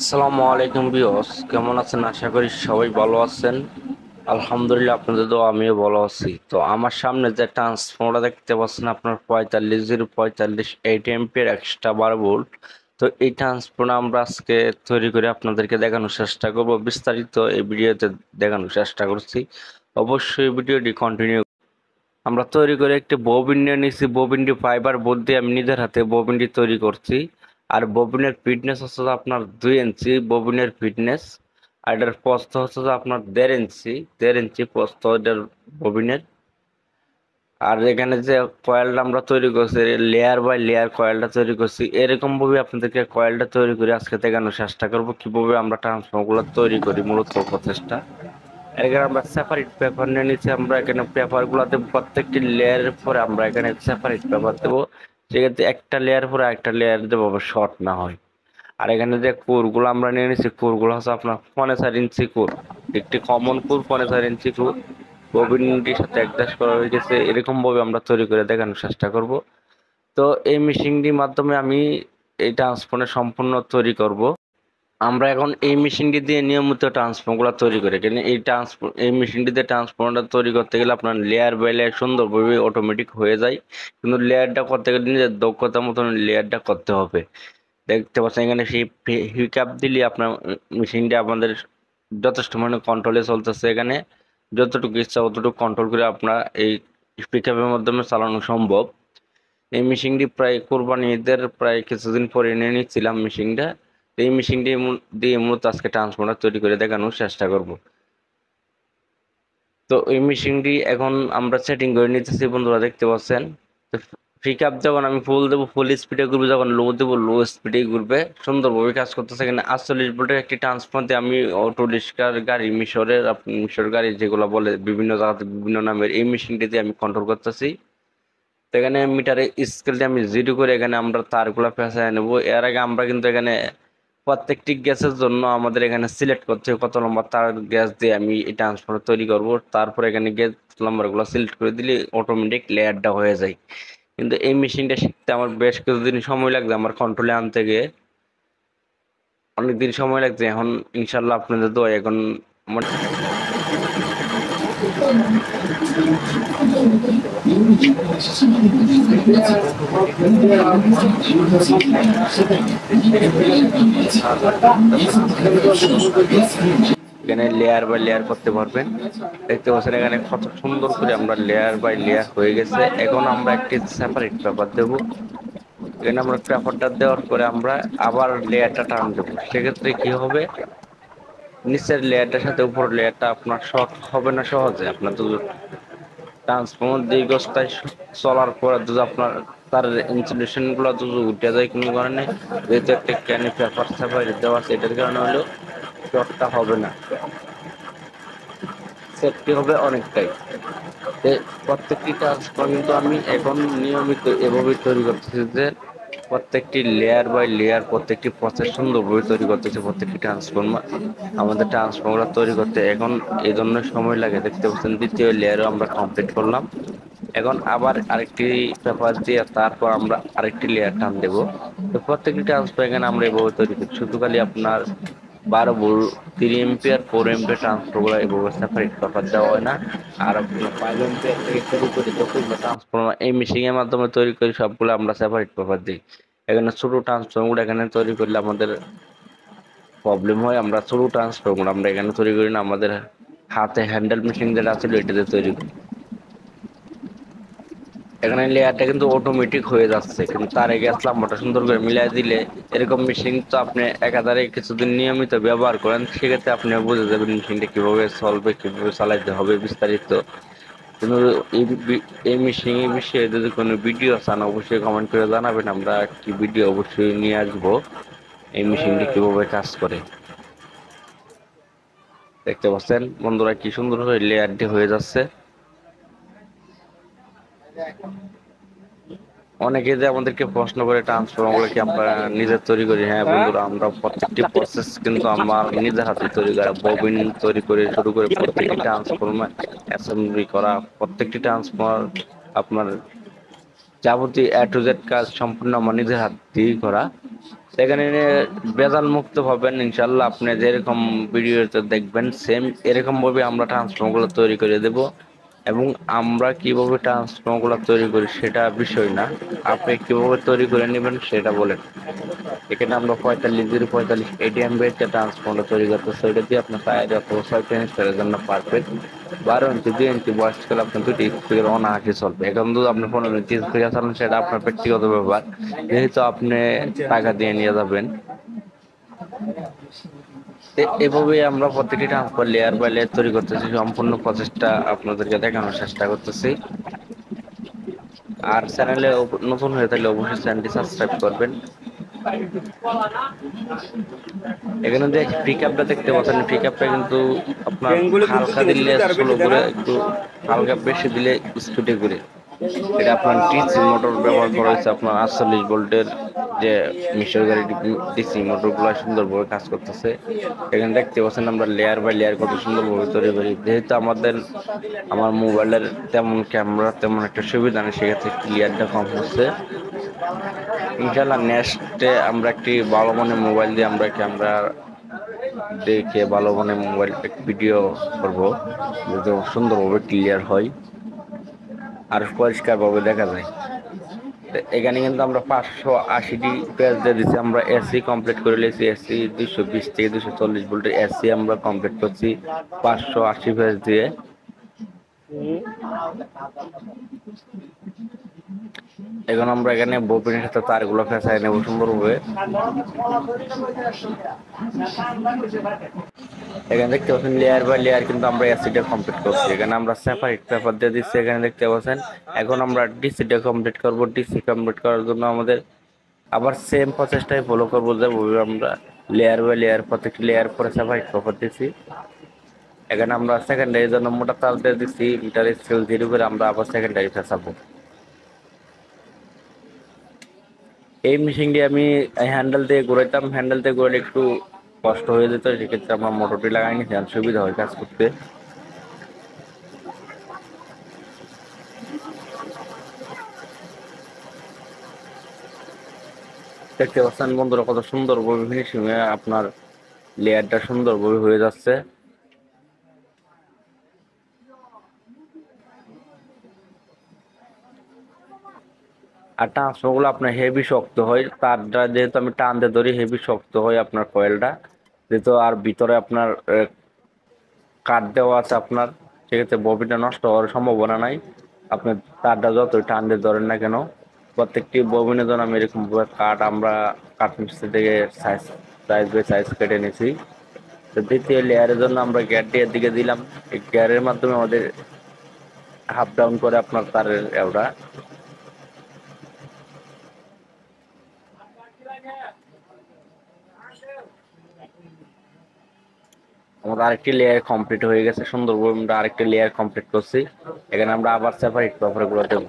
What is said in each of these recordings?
আসসালামু আলাইকুম ভিউয়ার্স, কেমন আছেন? আশা করি সবাই ভালো আছেন। আলহামদুলিল্লাহ, আপনাদের দোয়া আমিও ভালো আছি। তো আমার সামনে যে ট্রান্সফর্মারটা দেখতে পাচ্ছেন আপনার 45 0 45 8 এম্পিয়ার এক্সট্রা 12 ভোল্ট। তো এই ট্রান্সফর্মার আমরা আজকে তৈরি করে আপনাদেরকে দেখানোর চেষ্টা করব, বিস্তারিত এই ভিডিওতে দেখানোর চেষ্টা করছি। অবশ্যই ভিডিওটি কন্টিনিউ। আমরা তৈরি করে একটি ববিন নিয়ে নিয়েছি, ববিনটি ফাইবার বোর্ড দিয়ে আমি নিজের হাতে ববিনটি তৈরি করছি। আর ববিনের ফিটনেস হচ্ছে যে আপনার 2 ইঞ্চি ববিনের ফিটনেস। আর এটার প্রস্থ হচ্ছে যে আপনার 1.5 ইঞ্চি, 1.5 ইঞ্চি প্রস্থ এটার ববিনের। আর এখানে যে কয়েলটা আমরা তৈরি করছি, লেয়ার বাই লেয়ার কয়েলটা তৈরি করছি, এরকম ভাবে আপনাদেরকে কয়েলটা তৈরি করে আজকে দেখানোর চেষ্টা করবো কিভাবে আমরা ট্রান্সফর্মারগুলো তৈরি করি, মূলত প্রচেষ্টা। এখানে আমরা সেপারেট পেপার নিয়ে নিচ্ছি। আমরা এখানে পেপার গুলাতে প্রত্যেকটি লেয়ারের পরে আমরা এখানে সেপারেট পেপার দেবো, সেক্ষেত্রে একটা লেয়ার পরে একটা লেয়ার দেবো, শর্ট না হয়। আর এখানে যে কোরগুলো আমরা নিয়ে নিচ্ছি, কোরগুলো হচ্ছে আপনার 4.5 ইঞ্চি কোর, একটি কমন কোর 4.5 ইঞ্চি কোর ববিনটির সাথে অ্যাডজাস্ট করা হয়ে গেছে। এরকম ভাবে আমরা তৈরি করে দেখানোর চেষ্টা করব। তো এই মেশিনটির মাধ্যমে আমি এই ট্রান্সফর্মার সম্পূর্ণ তৈরি করব। আমরা এখন এই মেশিনটি দিয়ে নিয়মিত ট্রান্সফর্মারগুলো তৈরি করি, কেন এই মেশিনটি দিয়ে ট্রান্সফর্মারটা তৈরি করতে গেলে আপনার লেয়ার বাই লেয়ার সুন্দরভাবে অটোমেটিক হয়ে যায়, কিন্তু লেয়ারটা করতে গেলে নিজের দক্ষতার মতন লেয়ারটা করতে হবে। দেখতে পাচ্ছেন এখানে সেই হিকাপ দিলে আপনার মেশিনটা আমাদের যথেষ্ট মানে কন্ট্রোলে চলতেছে। এখানে যতটুকু ইচ্ছা ততটুকু কন্ট্রোল করে আপনার এই পিকআপের মাধ্যমে চালানো সম্ভব। এই মেশিনটি প্রায় কোরবানি ঈদের প্রায় কিছুদিন পরে নিয়ে নিচ্ছিলাম মেশিনটা। এই মেশিনটি দিয়ে মূলত আজকে ট্রান্সফর্মার তৈরি করে দেখানোর চেষ্টা করব। তো এই মেশিনটি এখন আমরা সেটিং করে নিতেছি, বন্ধুরা দেখতে পাচ্ছেন। তো পিক আপ যখন আমি ফুল দেবো ফুল স্পিডে ঘুরবে, যখন লো দেবো লো স্পিডে ঘুরবে, সুন্দরভাবে কাজ করতেছে। এখানে 48 ভোল্টের একটি ট্রান্সফর্মার দিয়ে আমি অটো রিক্সার গাড়ি, মিশর গাড়ি যেগুলো বলে বিভিন্ন জায়গাতে বিভিন্ন নামের, এই মেশিনটি দিয়ে আমি কন্ট্রোল করতেছি। তো এখানে মিটারে স্কেল দিয়ে আমি জিরো করে এখানে আমরা তারগুলা পেঁচায় নেবো। এর আগে আমরা কিন্তু এখানে প্রত্যেকটি গ্যাসের জন্য আমাদের এখানে সিলেক্ট করতে হবে কত নম্বর তার গ্যাস দিয়ে আমি এই ট্রান্সফর্মার তৈরি করব। তারপর এখানে গ্যাস নম্বরগুলো সিলেক্ট করে দিলে অটোমেটিক লেয়ারটা হয়ে যায়। কিন্তু এই মেশিনটা শিখতে আমার বেশ কিছুদিন সময় লাগবে, আমার কন্ট্রোলে আনতে গিয়ে অনেকদিন সময় লাগছে। এখন ইনশাল্লাহ আপনাদের দোয়া এখন এখানে লেয়ার বাই লেয়ার করতে পারবেন। দেখতে পাচ্ছেন এখানে কত সুন্দর করে আমরা লেয়ার বাই লেয়ার হয়ে গেছে। এখন আমরা একটি সেপারেট পেপার দেব। এখানে আমরা পেপারটা দেওয়ার পরে আমরা আবার লেয়ারটা টান দেবো। সেক্ষেত্রে কি হবে, নিচের লেয়ারটার সাথে উপর লেয়ারটা আপনার শর্ট হবে না সহজে। আপনার তো ট্রান্সফর্মার দীর্ঘস্থায়ী চলার পরে যদি আপনার তার ইনসুলেশন গুলো যদি উঠে যায় কোনো কারণে, যেহেতু একটা ক্যানে পেপার সেপারেট দেওয়া আছে, এটার কারণে হলেও শর্টটা হবে না, সেফটি হবে অনেকটাই। প্রত্যেকটি ট্রান্সফর্মার কিন্তু আমি এখন নিয়মিত এভাবে তৈরি করতেছি যে প্রত্যেকটি লেয়ার বাই লেয়ার প্রত্যেকটি প্রসেস সুন্দরভাবে তৈরি করতেছি। প্রত্যেকটি ট্রান্সফর্মার আমাদের ট্রান্সফর্মার তৈরি করতে এখন এই জন্য সময় লাগে। দেখতে পাচ্ছেন দ্বিতীয় লেয়ারও আমরা কমপ্লিট করলাম। এখন আবার আরেকটি পেপার দিয়ে তারপর আমরা আরেকটি লেয়ার টান দেবো। তো প্রত্যেকটি ট্রান্সফর্মার এখানে আমরা এভাবে তৈরি করি। শুধু খালি আপনার 12 ভোল্ট 3 এম্পিয়ার 4 এম্পিয়ার ট্রান্সফর্মার এভাবে সেপারেট পেপার দেওয়া হয় না। আর আপনার 5 এম্পিয়ার থেকে শুরু করে যতগুলো ট্রান্সফর্মার এই মেশিনের মাধ্যমে তৈরি করি সবগুলো আমরা সেপারেট পেপার দিই। এখানে ছোট ট্রান্সফর্মার এখানে তৈরি করলে আমাদের প্রবলেম হয়। আমরা ছোট ট্রান্সফর্মার আমরা এখানে তৈরি করি না, আমাদের হাতে হ্যান্ডেল মেশিন যেটা আছে এটাতে তৈরি করি। এখানে লেয়ারটা কিন্তু অটোমেটিক হয়ে যাচ্ছে, কিন্তু তার আগে আসলাম মোটা সুন্দর করে মিলাই দিলে এরকম মেশিন তো আপনি একাধারে কিছুদিন নিয়মিত ব্যবহার করেন, সেক্ষেত্রে আপনি বুঝে যাবেন মেশিনটা কিভাবে চলবে, কিভাবে চালাইতে হবে বিস্তারিত। কিন্তু এই মেশিন বিষয়ে যদি কোনো ভিডিও চান অবশ্যই কমেন্ট করে জানাবেন, আমরা কি ভিডিও অবশ্যই নিয়ে আসবো এই মেশিনটি কিভাবে কাজ করে। দেখতে পাচ্ছেন বন্ধুরা কি সুন্দর হয়ে লেয়ারটি হয়ে যাচ্ছে। অনেকে যে আমাদেরকে প্রশ্ন করে ট্রান্সফর্মার কি আমরা নিজে তৈরি করি, হ্যাঁ বন্ধুরা, আমরা প্রত্যেকটি প্রসেস কিন্তু আমার নিজের হাতে তৈরি করা, ববিন তৈরি করে শুরু করে প্রত্যেকটি ট্রান্সফর্মার অ্যাসেম্বলি করা, প্রত্যেকটি ট্রান্সফর্মার আপনার যাবতীয় A to Z কাজ সম্পূর্ণ আমার নিজের হাত দিয়েই করা। এখানে ভেজাল মুক্ত পাবেন ইনশাল্লাহ। আপনি যেরকম ভিডিওতে দেখবেন সেম এরকম ভাবে আমরা ট্রান্সফর্মার গুলো তৈরি করে দেব। এবং আমরা কিভাবে ট্রান্সফর্মার গুলো তৈরি করি সেটা বিষয় না, আপনি কিভাবে তৈরি করে নেবেন সেটা বলেন। এখানে আমরা 45/45 এর যে ট্রান্সফর্মার তৈরি করতেছি, ওইটা দিয়ে আপনার 5 অথবা 6 ইঞ্চের জন্য পারফেক্ট। 12 ইঞ্চি 2 ইঞ্চি বয়স কালে আপনার দুটি স্পিকার অনায়াসে চলবে। এখন যদি আপনি 15 ইঞ্চি স্পিকার চালান সেটা আপনার ব্যক্তিগত ব্যাপার, যেহেতু আপনি টাকা দিয়ে নিয়ে যাবেন। এভাবে আমরা প্রত্যেকটি ট্রান্সফার লেয়ার বাই লেয়ার তৈরি করতেছি, সম্পূর্ণ প্রসেসটা আপনাদেরকে দেখানোর চেষ্টা করতেছি। আর চ্যানেলে নতুন হয়ে থাকলে অবশ্যই চ্যানেলটি সাবস্ক্রাইব করবেন। এখানে যে পিকআপটা দেখতে পাচ্ছেন, পিকআপটা কিন্তু আপনার হালকা দিলে স্লো করে, একটু হালকা বেশি দিলে স্পিডে ঘুরে। এটা আপনার ডিসি মোটর ব্যবহার করা হয়েছে, আপনার 48 ভোল্টের যে মিটার গাড়ি ডিসি মোটর গুলো সুন্দরভাবে কাজ করতেছে। এখানে দেখতে পাচ্ছেন আমরা লেয়ার বাই লেয়ার কত সুন্দরভাবে তৈরি করি। যেহেতু আমার মোবাইলের তেমন ক্যামেরা তেমন একটা সুবিধা নেই, সেক্ষেত্রে ক্লিয়ারটা কম হচ্ছে। ইনশাল্লাহ নেক্সটে আমরা একটি ভালো মানের মোবাইল দিয়ে আমরা ক্যামেরা দেখে ভালো মানের মোবাইল ভিডিও করব, যাতে সুন্দরভাবে ক্লিয়ার হয় আর পরিষ্কার ভাবে দেখা যায়। এখানে কিন্তু আমরা 580টি পেজ দিয়ে দিচ্ছি। আমরা এসি কমপ্লিট করে নিয়েছি, এসি 220 থেকে 240 ভোল্টের এসি আমরা কমপ্লিট করছি 580 পেজ দিয়ে। এখন আমরা এখানে ববিনের সাথে তারগুলো ফেঁসাই নেব সুন্দরভাবে। এখানে দেখতে পাচ্ছেন লেয়ার বাই লেয়ার কিন্তু আমরা এসিটা কমপ্লিট করছি। এখানে আমরা সেপারেট পেপার দিয়ে দিচ্ছি, এখানে দেখতে পাচ্ছেন। এখন আমরা ডিসিটা কমপ্লিট করব। ডিসি কমপ্লিট করার জন্য আমাদের আবার সেম প্রসেসটাই ফলো করবো, যে আমরা লেয়ার বাই লেয়ার প্রত্যেকটি লেয়ার পরে সেপারেট পেপার দিচ্ছি। এখানে আমরা সেকেন্ডারি জন্য মোটা তার দিয়ে দিচ্ছি, মিটার স্কেল 0 করে আমরা আবার সেকেন্ডারি ফেসাবো। এই মেশিন দিয়ে আমি হ্যান্ডেল দিয়ে ঘুরাইতাম, হ্যান্ডেল দিয়ে ঘুরালে একটু কষ্ট হয়ে যেত, সেক্ষেত্রে আমরা মোটরটি লাগাই নিয়েছি, সুবিধা হয় কাজ করতে। দেখতে পাচ্ছেন বন্ধুরা কত সুন্দরভাবে ফিনিশিং আপনার লেয়ারটা সুন্দরভাবে হয়ে যাচ্ছে। আর ট্রান্সফর্মার গুলো আপনার হেভি শক্ত হয়, তারটা যেহেতু আমি টান দিয়ে ধরি হেভি শক্ত হয় আপনার কয়েলটা, যেহেতু আর ভিতরে আপনার কাঠ দেওয়া আছে আপনার, সেক্ষেত্রে ববিটা নষ্ট হওয়ার সম্ভাবনা নাই। আপনার তারটা যতই টান দিয়ে ধরেন না কেন, প্রত্যেকটি ববিনের জন্য আমি এরকম কাঠ আমরা কাঠ মিস্ত্রি থেকে সাইজ বাই সাইজ কেটে নিয়েছি। তো দ্বিতীয় লেয়ারের জন্য আমরা গ্যার দিয়ে দিকে দিলাম, এই গ্যারের মাধ্যমে আমাদের হাফ ডাউন করে আপনার তারের এওটা। আমাদের আরেকটি লেয়ার কমপ্লিট হয়ে গেছে, সুন্দরভাবে আমরা আরেকটি লেয়ার কমপ্লিট করছি। এখানে আমরা আবার সেপারেট পেপার গুলো দেবো।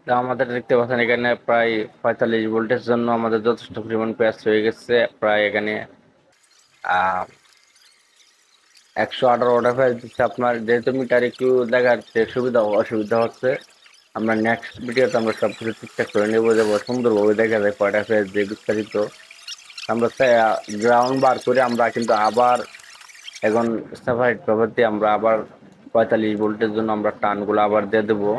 তো আমাদের দেখতে পাচ্ছেন এখানে প্রায় 45 ভোল্টের জন্য আমাদের যথেষ্ট পরিমাণ প্যাচ হয়ে গেছে। প্রায় এখানে 118 প্যাচ দিচ্ছে আপনার। যেহেতু মিটার একটু দেখাচ্ছে সুবিধা অসুবিধা হচ্ছে, আমরা নেক্সট ভিডিওতে আমরা সব কিছু ঠিকঠাক করে নেবো, যাবো সুন্দরভাবে দেখা যায় কয়টা প্যাচ দিয়ে বিস্তারিত। আমরা গ্রাউন্ড বার করে আমরা কিন্তু আবার এখন সেপারেট পেপার দিয়ে আমরা আবার 45 ভোল্টের জন্য আমরা টানগুলো আবার দিয়ে দেবো।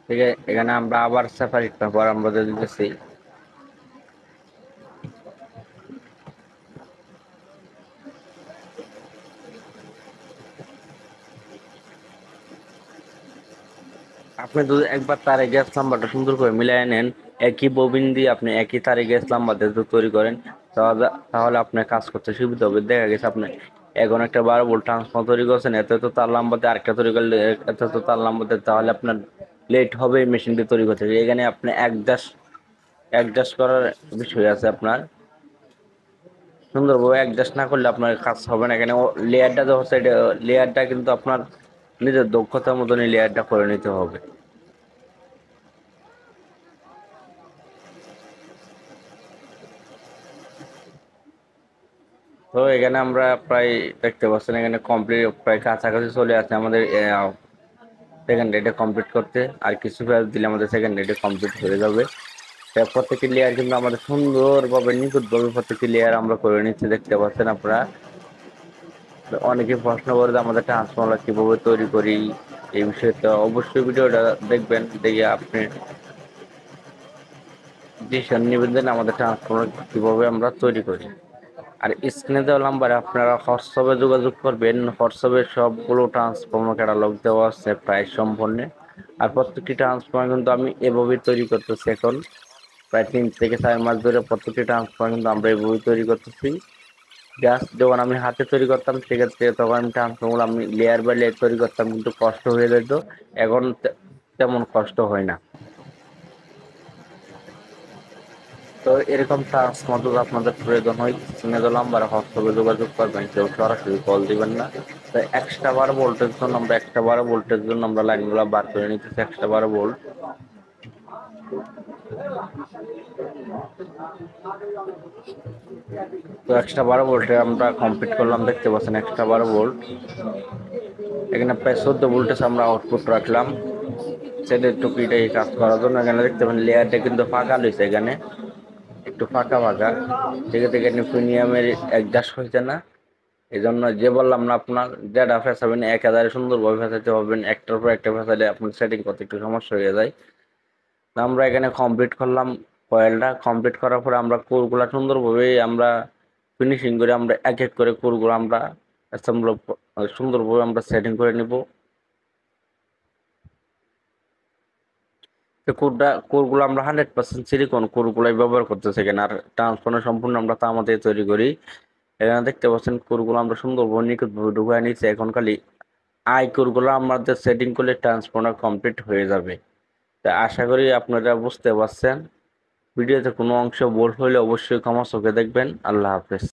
ঠিক আছে, এখানে আমরা আবার সেপারেট পেপার আমরা দিয়ে দিতেছি। আপনি যদি একবার তারে গ্যাস নাম্বারটা সুন্দর করে মিলাই নেন, একই ববিন দিয়ে আপনি একই তারে গ্যাস নাম্বার দিয়ে যদি তৈরি করেন, তাহলে তাহলে আপনার কাজ করতে সুবিধা হবে। দেখা গেছে আপনি এখন একটা 12 ভোল্ট ট্রান্সফর্মার তৈরি করছেন, এত তো তার নাম্বার দিয়ে আরেকটা তৈরি করলে এত তো তার নাম্বার দিয়ে, তাহলে আপনার লেট হবে মেশিন দিয়ে তৈরি করতে। এখানে আপনি অ্যাডজাস্ট করার বিষয় আছে আপনার। সুন্দরভাবে অ্যাডজাস্ট না করলে আপনার কাজ হবে না। এখানে লেয়ারটা যে হচ্ছে, লেয়ারটা কিন্তু আপনার নিজের দক্ষতার মতনই লেয়ারটা করে নিতে হবে। তো এখানে আমরা প্রায় দেখতে পাচ্ছেন এখানে কমপ্লিট, প্রায় কাছাকাছি চলে আসছে আমাদের সেকেন্ড রেটে কমপ্লিট করতে। আর কিছু ব্যাচ দিলে আমাদের সেকেন্ড রেটে কমপ্লিট হয়ে যাবে। প্রত্যেকটি লেয়ার কিন্তু আমাদের সুন্দরভাবে নিখুঁতভাবে প্রত্যেকটি লেয়ার আমরা করে নিচ্ছি, দেখতে পাচ্ছেন আপনারা। অনেকে প্রশ্ন করে যে আমাদের ট্রান্সফর্মার কিভাবে তৈরি করি, এই বিষয়ে তো অবশ্যই ভিডিওটা দেখবেন, দেখে আপনি ডিসিশন নেবেন যে আমাদের ট্রান্সফর্মার কিভাবে আমরা তৈরি করি। আর স্ক্রিনে দেওয়া নাম্বারে আপনারা হোয়াটসঅ্যাপে যোগাযোগ করবেন। হোয়াটসঅ্যাপে সবগুলো ট্রান্সফর্মার ক্যাটালগ দেওয়া আছে প্রাইস সম্পন্ন। আর প্রত্যেকটি ট্রান্সফর্মার কিন্তু আমি এভাবেই তৈরি করতেছি এখন, প্রায় 3 থেকে 4 মাস ধরে প্রত্যেকটি ট্রান্সফর্মার কিন্তু আমরা এভাবেই তৈরি করতেছি। জাস্ট যখন আমি হাতে তৈরি করতাম সেক্ষেত্রে তখন আমি ট্রান্সফর্মার আমি লেয়ার বাই লেয়ার তৈরি করতাম, কিন্তু কষ্ট হয়ে যেত। এখন তেমন কষ্ট হয় না। তো এরকম ট্রান্সফর্মার যদি আপনাদের প্রয়োজন হয়, স্ক্রিনে দেওয়া নাম্বারে হোয়াটসঅ্যাপে যোগাযোগ করবেন, কেউ সরাসরি কল দিবেন না। তো এক্সট্রা 12 ভোল্টের জন্য আমরা লাইনগুলো বার করে নিতেছি, এক্সট্রা 12 ভোল্ট। তো এক্সট্রা 12 ভোল্টে আমরা কমপ্লিট করলাম, দেখতে পাচ্ছেন এক্সট্রা 12 ভোল্ট। এখানে প্রায় 14 ভোল্টেজ আমরা আউটপুট রাখলাম সেটের টুকিটাই কাজ করার জন্য। এখানে দেখতে পাচ্ছেন লেয়ারটা কিন্তু ফাঁকা রয়েছে, এখানে একটু ফাঁকা ফাঁকা, সেক্ষেত্রে এখানে প্রিমিয়ামের অ্যাডজাস্ট হয়েছে না। এই জন্য যে বললাম না আপনার, যেটা ফেসাবেন 1000 সুন্দরভাবে ফেসাতে পারবেন, একটার পর একটা ফেসালে আপনার সেটিং করতে একটু সমস্যা হয়ে যায়। তো আমরা এখানে কমপ্লিট করলাম কয়েলটা। কমপ্লিট করার পরে আমরা কোরগুলা সুন্দরভাবে আমরা ফিনিশিং করে আমরা এক এক করে কোরগুলো আমরা সুন্দরভাবে আমরা সেটিং করে নিব। কোরগুলো আমরা 100% সিলিকন কোরগুলাই ব্যবহার করতেছি এখানে। আর ট্রান্সফর্মার সম্পূর্ণ আমরা তামা দিয়ে তৈরি করি। এখানে দেখতে পাচ্ছেন কোরগুলো আমরা সুন্দরভাবে নিখুঁতভাবে ঢুকায় নিচ্ছি। এখন খালি কোরগুলো আমাদের সেটিং করলে ট্রান্সফর্মার কমপ্লিট হয়ে যাবে। তা আশা করি আপনারা বুঝতে পারছেন। ভিডিওতে কোনো অংশ ভুল হলে অবশ্যই ক্ষমা চোখে দেখবেন। আল্লাহ হাফেজ।